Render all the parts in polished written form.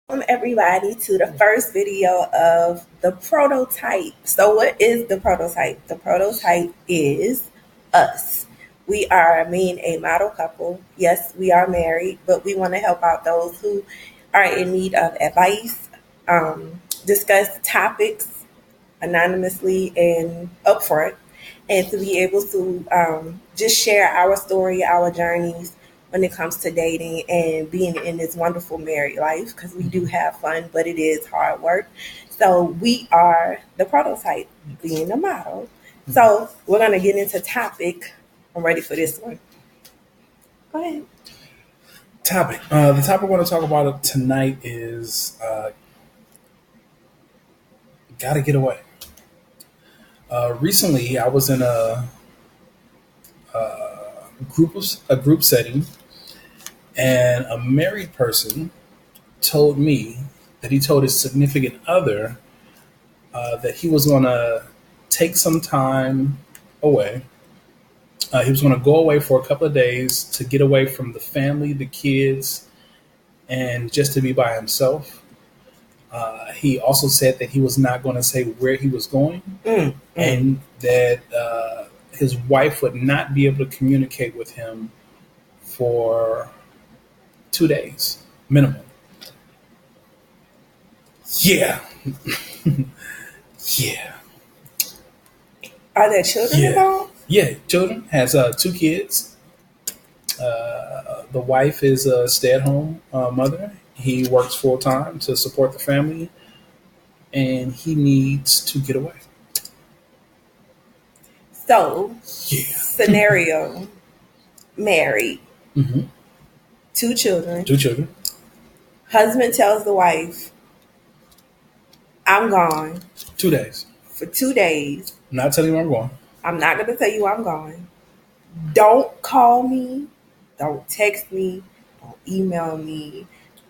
Welcome everybody to the first video of the prototype. So what is the prototype? The prototype is us. We are me and a model couple. Yes, we are married, but we want to help out those who are in need of advice, discuss topics anonymously and upfront, and to be able to just share our story, our journeys when it comes to dating and being in this wonderful married life, because we do have fun, but it is hard work. So we are the prototype, being a model. So we're gonna get into topic. I'm ready for this one. Go ahead. Topic. The topic we're going to talk about tonight is gotta get away. Recently, I was in a group setting, and a married person told me that he told his significant other that he was going to take some time away. He was going to go away for a couple of days to get away from the family, the kids, and just to be by himself. He also said that he was not going to say where he was going, and that his wife would not be able to communicate with him for 2 days minimum. Yeah. Yeah. Are there children Yeah. involved? Yeah. Children. Has 2 kids. The wife is a stay-at-home mother. He works full-time to support the family, and he needs to get away. So, Yeah. scenario: married, Hmm. 2 children. 2 children. Husband tells the wife, "I'm gone 2 days. for 2 days. I'm not telling you where I'm going. I'm not going to tell you I'm going. Don't call me. Don't text me. Don't email me.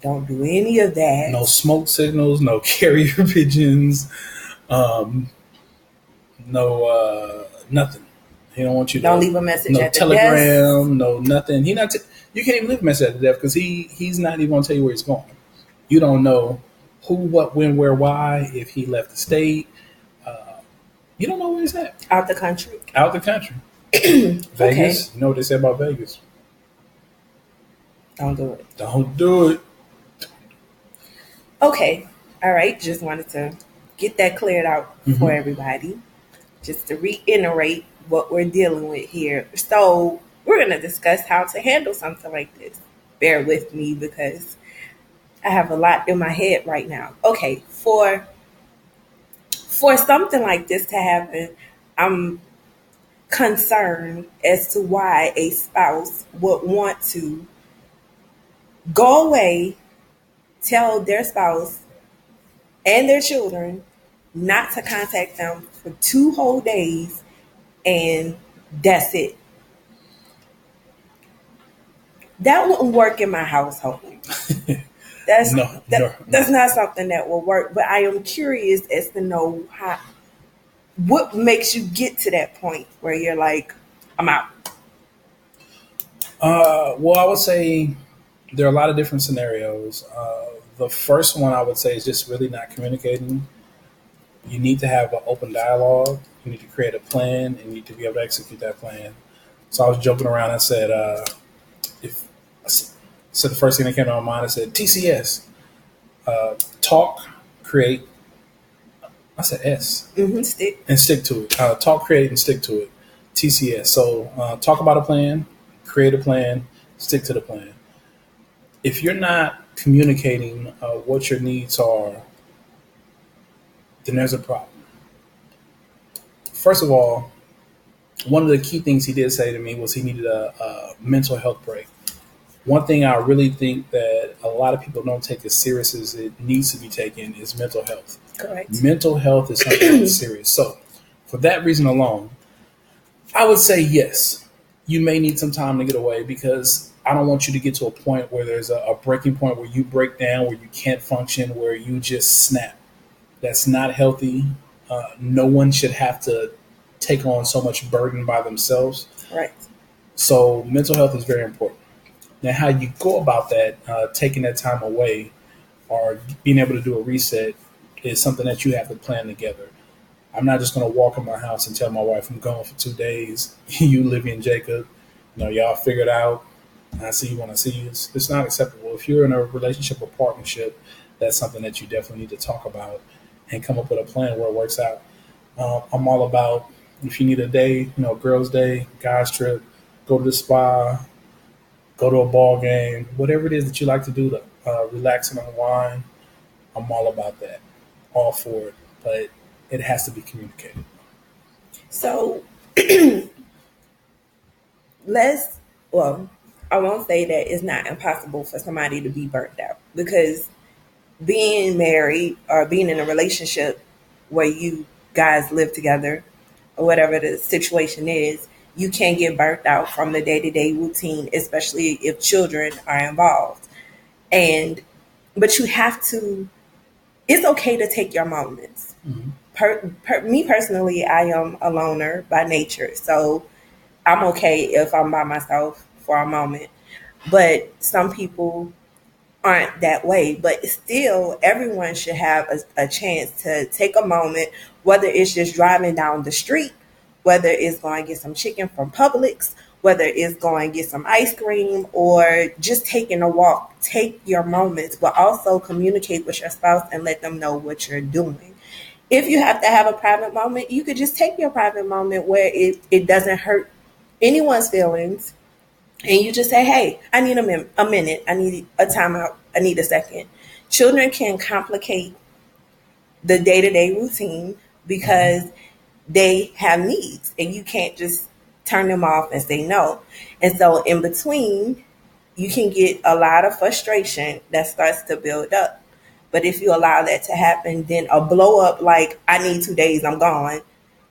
Don't do any of that. No smoke signals. No carrier pigeons. No nothing. He don't want you to. Don't leave a message No at the desk. telegram. No nothing. You can't even leave a message at the desk because he's not even going to tell you where he's going. You don't know who, what, when, where, why. If he left the state, you don't know where he's at. Out the country. Out the country. Vegas. You know what they say about Vegas? Don't do it. Don't do it. Okay. All right. Just wanted to get that cleared out for everybody. Just to reiterate what we're dealing with here. So we're going to discuss how to handle something like this. Bear with me because I have a lot in my head right now. Okay, for something like this to happen, I'm concerned as to why a spouse would want to go away, tell their spouse and their children not to contact them for 2 whole days, and that's it. That wouldn't work in my household. That's No. that's not something that will work. But I am curious as to know what makes you get to that point where you're like, I'm out. Well, I would say there are a lot of different scenarios. The first one I would say is just really not communicating. You need to have an open dialogue. You need to create a plan, and you need to be able to execute that plan. So I was jumping around. I said, if so, the first thing that came to my mind, I said TCS, talk, create. I said S Stick. and stick to it. Talk, create, and stick to it. TCS. So talk about a plan, create a plan, stick to the plan. If you're not communicating what your needs are, then there's a problem. First of all, one of the key things he did say to me was he needed a mental health break. One thing I really think that a lot of people don't take as serious as it needs to be taken is mental health. Correct. Mental health is something that's serious. So, for that reason alone, I would say yes, you may need some time to get away because I don't want you to get to a point where there's a breaking point where you break down, where you can't function, where you just snap. That's not healthy. No one should have to take on so much burden by themselves. Right. So mental health is very important. Now, how you go about that, taking that time away, or being able to do a reset is something that you have to plan together. I'm not just going to walk in my house and tell my wife I'm gone for 2 days. You, Livy, and Jacob, y'all figure it out. I see you when I see you. It's not acceptable. If you're in a relationship or partnership, that's something that you definitely need to talk about and come up with a plan where it works out. I'm all about, if you need a day, girls' day, guys' trip, go to the spa, go to a ball game, whatever it is that you like to do to relax and unwind. I'm all about that, all for it, but it has to be communicated. So let's, well, I won't say that it's not impossible for somebody to be burnt out, because being married or being in a relationship where you guys live together or whatever the situation is, you can get burnt out from the day to day routine, especially if children are involved. And, but you have to, it's okay to take your moments. Mm-hmm. Me personally, I am a loner by nature. So I'm okay if I'm by myself for a moment. But some people aren't that way. But still, everyone should have a chance to take a moment, whether it's just driving down the street, whether it's going to get some chicken from Publix, whether it's going to get some ice cream, or just taking a walk. Take your moments, but also communicate with your spouse and let them know what you're doing. If you have to have a private moment, you could just take your private moment where it doesn't hurt anyone's feelings, and you just say, hey, I need a minute. I need a timeout. I need a second. Children can complicate the day-to-day routine because they have needs, and you can't just turn them off and say no. And so in between, you can get a lot of frustration that starts to build up. But if you allow that to happen, then a blow up like, I need 2 days, I'm gone,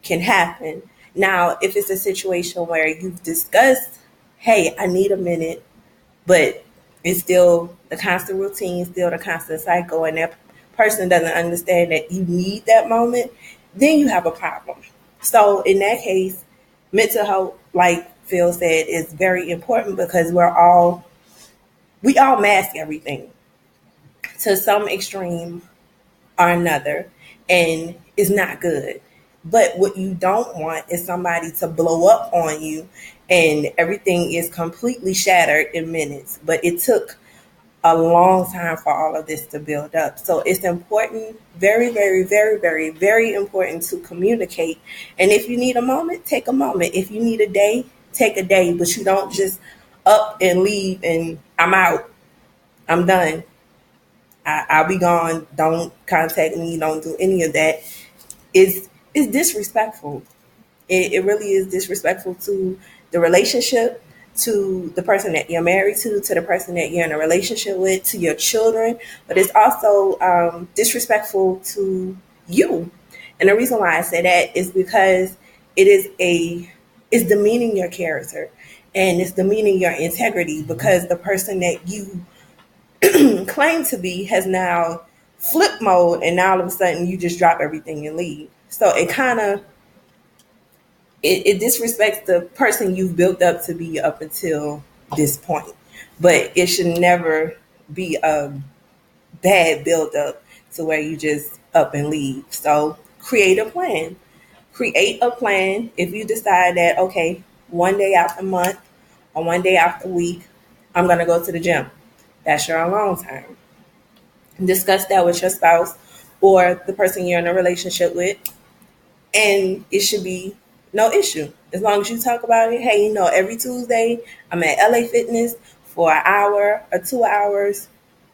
can happen. Now, if it's a situation where you've discussed, hey, I need a minute, but it's still the constant routine, still the constant cycle, and that person doesn't understand that you need that moment, then you have a problem. So in that case, mental health, like Phil said, is very important, because we all mask everything to some extreme or another, and it's not good. But what you don't want is somebody to blow up on you and everything is completely shattered in minutes. But it took a long time for all of this to build up. So it's important, very, very, very, very, very important to communicate. And if you need a moment, take a moment. If you need a day, take a day. But you don't just up and leave and I'm out, I'm done, I'll be gone, don't contact me, don't do any of that. It's disrespectful. It really is disrespectful to the relationship, to the person that you're married to the person that you're in a relationship with, to your children. But it's also disrespectful to you. And the reason why I say that is because it's demeaning your character, and it's demeaning your integrity, because the person that you claim to be has now flip mode, and now all of a sudden you just drop everything and leave. So it kind of it disrespects the person you've built up to be up until this point. But it should never be a bad build up to where you just up and leave. So create a plan. Create a plan. If you decide that, okay, one day out the month or one day out the week, I'm going to go to the gym. That's your alone time. Discuss that with your spouse or the person you're in a relationship with, and it should be no issue. As long as you talk about it, hey, every Tuesday I'm at LA Fitness for an hour or 2 hours,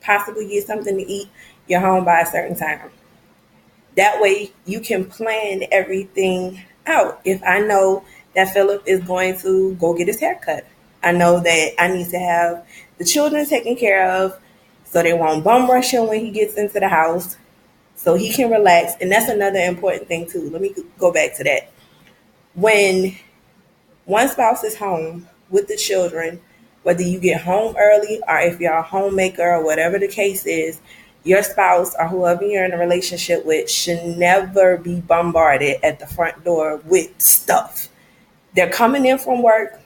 possibly get something to eat, you're home by a certain time. That way you can plan everything out. If I know that Philip is going to go get his hair cut, I know that I need to have the children taken care of so they won't bum rush him when he gets into the house, so he can relax. And that's another important thing too. Let me go back to that. When one spouse is home with the children, whether you get home early or if you're a homemaker or whatever the case is, your spouse or whoever you're in a relationship with should never be bombarded at the front door with stuff. They're coming in from work,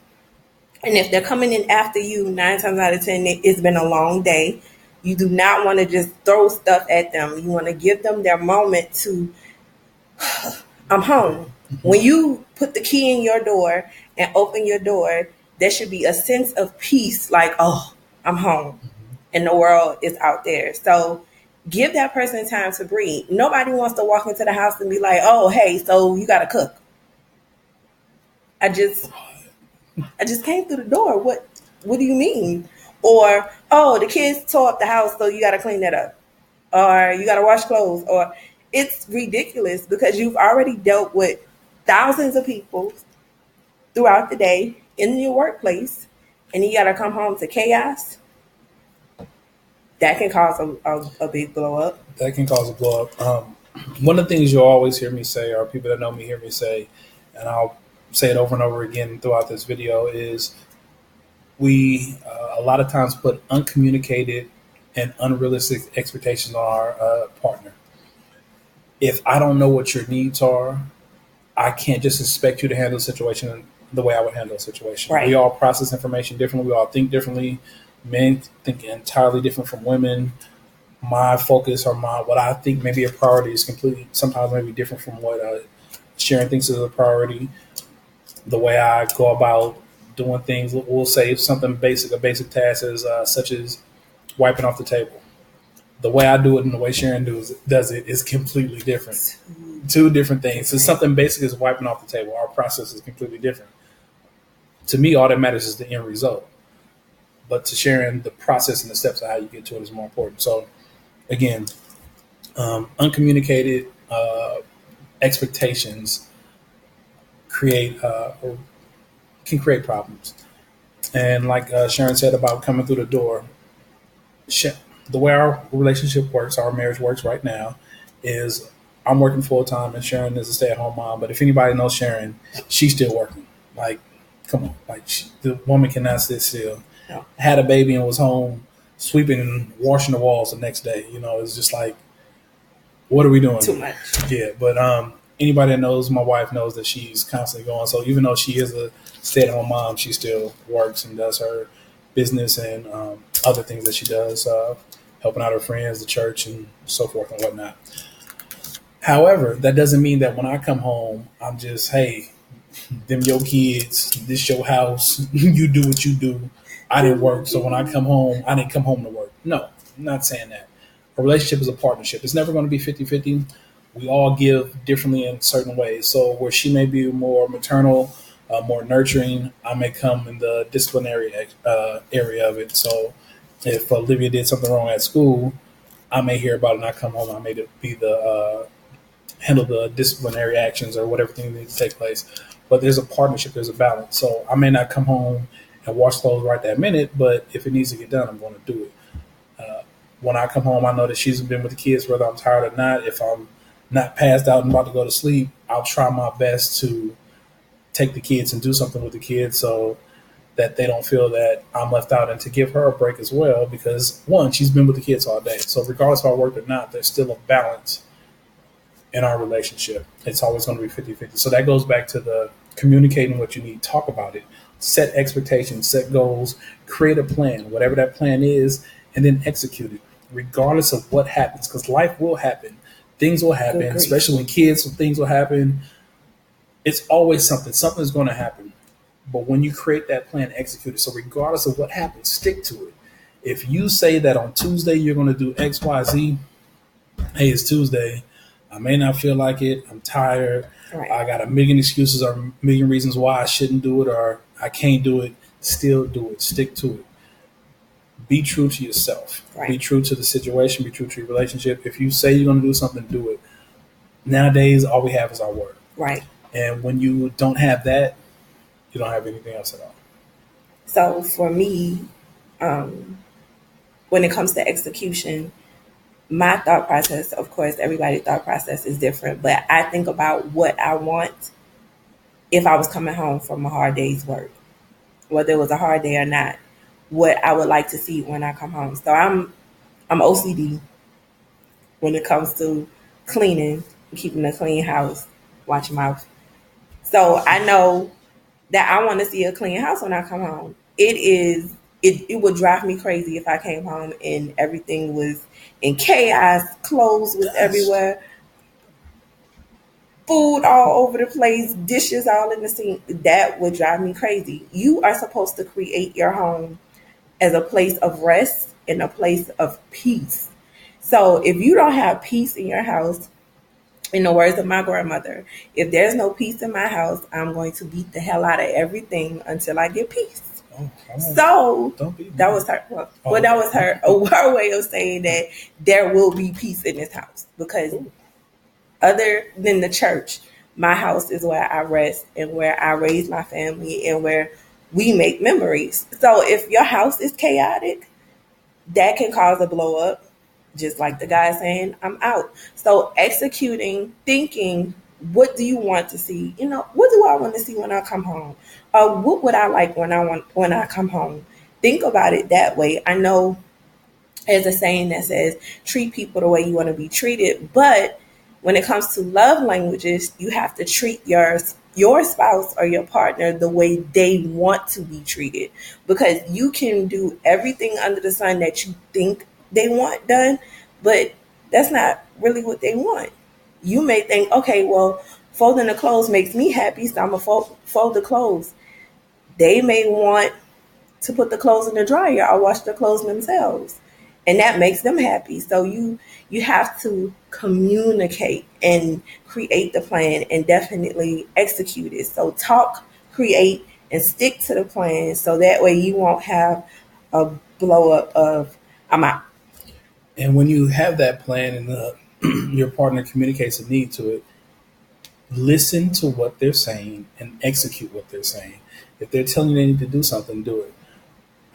and if they're coming in after you, 9 times out of 10, it's been a long day. You do not want to just throw stuff at them. You want to give them their moment to, I'm home. When you put the key in your door and open your door, there should be a sense of peace, like, oh, I'm home and the world is out there. So give that person time to breathe. Nobody wants to walk into the house and be like, oh, hey, so you got to cook. I just came through the door. What do you mean? Or, oh, the kids tore up the house, so you got to clean that up. Or you got to wash clothes. Or it's ridiculous because you've already dealt with thousands of people throughout the day in your workplace, and you got to come home to chaos. That can cause a big blow up. That can cause a blow up. One of the things you'll always hear me say, or people that know me hear me say, and I'll say it over and over again throughout this video, is we a lot of times put uncommunicated and unrealistic expectations on our partner. If I don't know what your needs are, I can't just expect you to handle the situation the way I would handle a situation. Right. We all process information differently. We all think differently. Men think entirely different from women. My focus or what I think may be a priority is completely, sometimes maybe different from what Sharon thinks is a priority. The way I go about doing things, we'll say something basic, a basic task is such as wiping off the table. The way I do it and the way Sharon does it is completely different. Two different things. It's something basic as wiping off the table. Our process is completely different. To me, all that matters is the end result. But to Sharon, the process and the steps of how you get to it is more important. So, again, uncommunicated expectations can create problems. And like Sharon said about coming through the door, the way our relationship works, our marriage works right now, is I'm working full time and Sharon is a stay at home mom. But if anybody knows Sharon, she's still working. Like, come on, like the woman cannot sit still. No. Had a baby and was home sweeping and washing the walls the next day. It's just like, what are we doing? Too much. Yeah, but anybody that knows my wife knows that she's constantly going. So even though she is a stay-at-home mom, she still works and does her business and other things that she does, helping out her friends, the church, and so forth and whatnot. However, that doesn't mean that when I come home, I'm just, hey, them your kids, this your house, you do what you do. I didn't work, so when I come home, I didn't come home to work. No, I'm not saying that. A relationship is a partnership. It's never going to be 50-50. We all give differently in certain ways. So where she may be more maternal, more nurturing, I may come in the disciplinary area of it. So if Olivia did something wrong at school, I may hear about it and I come home. I may be the handle the disciplinary actions or whatever thing needs to take place. But there's a partnership. There's a balance. So I may not come home and wash clothes right that minute, but if it needs to get done, I'm going to do it. When I come home, I know that she's been with the kids, whether I'm tired or not. If I'm not passed out and about to go to sleep, I'll try my best to take the kids and do something with the kids so that they don't feel that I'm left out, and to give her a break as well, because one, she's been with the kids all day. So regardless if I work or not, there's still a balance in our relationship. It's always going to be 50-50. So that goes back to the communicating what you need, talk about it, set expectations, set goals, create a plan, whatever that plan is, and then execute it, regardless of what happens, because life will happen. Things will happen, especially when kids, things will happen. It's always something. Something's going to happen. But when you create that plan, execute it. So regardless of what happens, stick to it. If you say that on Tuesday you're going to do X, Y, Z, hey, it's Tuesday. I may not feel like it. I'm tired. Right. I got a million excuses or a million reasons why I shouldn't do it or I can't do it. Still do it. Stick to it. Be true to yourself. Right. Be true to the situation. Be true to your relationship. If you say you're going to do something, do it. Nowadays, all we have is our word. Right. And when you don't have that, you don't have anything else at all. So for me, when it comes to execution, my thought process, of course, everybody's thought process is different, but I think about what I want if I was coming home from a hard day's work, whether it was a hard day or not, what I would like to see when I come home. So I'm OCD when it comes to cleaning, keeping a clean house, watch my mouth. So I know that I want to see a clean house when I come home. It is it would drive me crazy if I came home and everything was in chaos, clothes was everywhere, food all over the place, dishes all in the sink. That would drive me crazy. You are supposed to create your home as a place of rest and a place of peace. So if you don't have peace in your house, in the words of my grandmother, if there's no peace in my house, I'm going to beat the hell out of everything until I get peace. So that was her. Well, that was her way of saying that there will be peace in this house, because other than the church, my house is where I rest and where I raise my family and where we make memories. So if your house is chaotic, that can cause a blow up. Just like the guy saying, I'm out. So executing, thinking, what do you want to see? What do I want to see when I come home? What would I like when I come home? Think about it that way. I know there's a saying that says treat people the way you want to be treated, but when it comes to love languages, you have to treat your spouse or your partner the way they want to be treated, because you can do everything under the sun that you think they want done, but that's not really what they want. You may think, okay, well, folding the clothes makes me happy, so I'm going to fold the clothes. They may want to put the clothes in the dryer or wash the clothes themselves, and that makes them happy. So you have to communicate and create the plan and definitely execute it. So talk, create, and stick to the plan, so that way you won't have a blow up of I'm out. And when you have that plan and your partner communicates a need to it, listen to what they're saying and execute what they're saying. If they're telling you they need to do something, do it.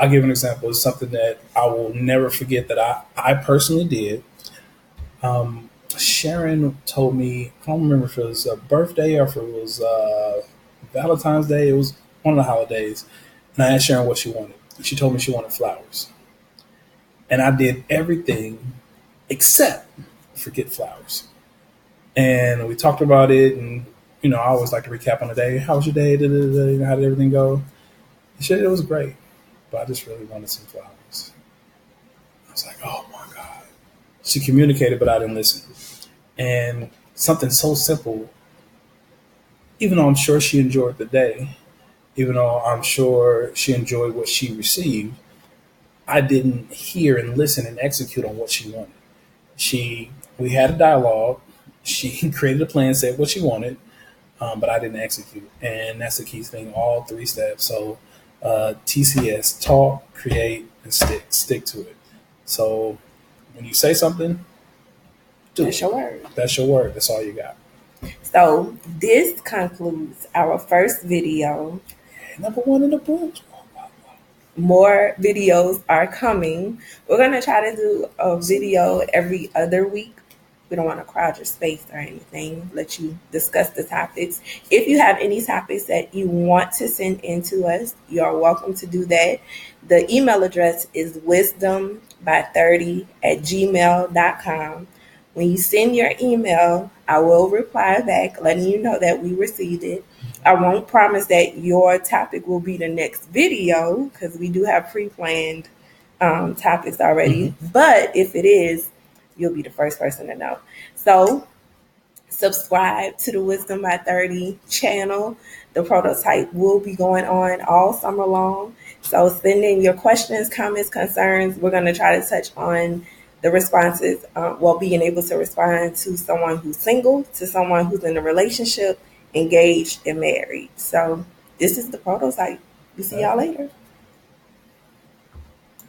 I'll give an example. It's something that I will never forget that I personally did. Sharon told me, I don't remember if it was a birthday or if it was Valentine's Day. It was one of the holidays. And I asked Sharon what she wanted. She told me she wanted flowers. And I did everything except forget flowers. And we talked about it. And, I always like to recap on the day. How was your day? How did everything go? She said it was great, but I just really wanted some flowers. I was like, oh my God. She communicated, but I didn't listen. And something so simple, even though I'm sure she enjoyed the day, even though I'm sure she enjoyed what she received, I didn't hear and listen and execute on what she wanted. We had a dialogue. She created a plan, said what she wanted, but I didn't execute. And that's the key thing, all 3 steps. So TCS, talk, create, and stick to it. So when you say something, That's your word. That's your word. That's all you got. So this concludes our first video. Number 1 in the book. More videos are coming. We're going to try to do a video every other week. We don't want to crowd your space or anything. Let you discuss the topics. If you have any topics that you want to send in to us, you're welcome to do that. The email address is wisdomby30@gmail.com. When you send your email, I will reply back letting you know that we received it. I won't promise that your topic will be the next video, because we do have pre-planned topics already. Mm-hmm. But if it is, you'll be the first person to know. So subscribe to the Wisdom by 30 channel. The prototype will be going on all summer long. So send in your questions, comments, concerns. We're going to try to touch on the responses, being able to respond to someone who's single, to someone who's in a relationship, engaged, and married. So this is the prototype. We see y'all later.